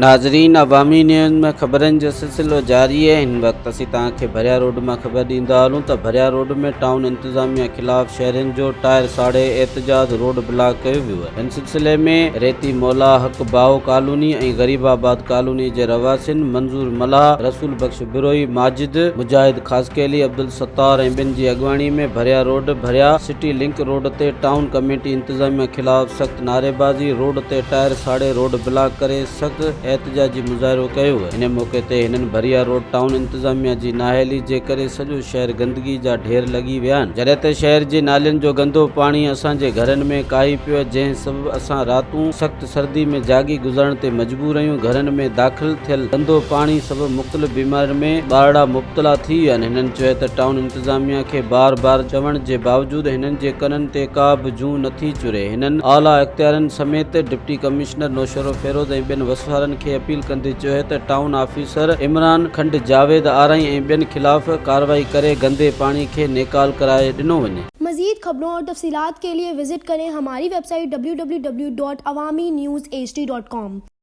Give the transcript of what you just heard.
नाज़रीन, अवामी न्यूज़ में ख़बरनि जो सिलसिलो जारी है। हिन वक़्तु असीं तव्हांखे भरिया रोड मां ख़बर ॾींदा हलूं त भरिया रोड में टाउन इंतिज़ामिया ख़िलाफ़ शहरियुनि जो टायर साड़े एहतजाज रोड ब्लॉक कयो वियो आहे। हिन सिलसिले में रेती मौला हक़ बाओ कॉलोनी ऐं गरीबाबाद कॉलोनी जे रवासिन मंज़ूर मल्हा, रसूल बख्श बिरोई, माजिद मुजाहिद खासकेली, अब्दुल सत्तार ऐं ॿिनि जी अॻवानी में भरिया रोड भरिया सिटी लिंक रोड ते टाउन कमेटी इंतिज़ामिया ख़िलाफ़ सख़्त नारेबाज़ी, रोड ते टायर साड़े रोड ब्लॉक करे सख़्त एहतजाजी मुज़ाहिरो कयो आहे। हिन मौक़े ते हिननि भरिया रोड टाउन इंतिज़ामिया जी नाअहली जे करे सॼो शहर गंदगी जा ढेर लॻी विया आहिनि। जॾहिं त शहर जे नालियुनि जो गंदो पाणी असांजे घरनि में काई पियो आहे, जंहिं सबबु असां रातूं सख़्त सर्दी में जागी गुज़रण ते मजबूर आहियूं। घरनि में दाख़िल थियल गंदो पाणी सबबु मुख़्तलिफ़ बीमारियुनि में ॿारड़ा मुब्तला थी विया आहिनि। हिननि चयो त टाउन इंतिज़ामिया खे बार बार चवण जे बावजूदु हिननि जे कननि ते का बि जूं नथी चुरे। हिननि आला इख़्तियारनि समेत डिप्टी कमिश्नर नौशरो फेरोज़ ऐं ॿियनि वसवारनि खे अपील कंदे चयो है त टाउन ऑफिसर इमरान खंड, जावेद आरई ऐं ॿियनि खिलाफ़ कार्रवाई करे गंदे पानी खे निकाल कराए ॾिनो वञे। मज़ीद खबरों और तफसीलात के लिए विजिट करें हमारी वेबसाइट www.awamiNewsHD.com।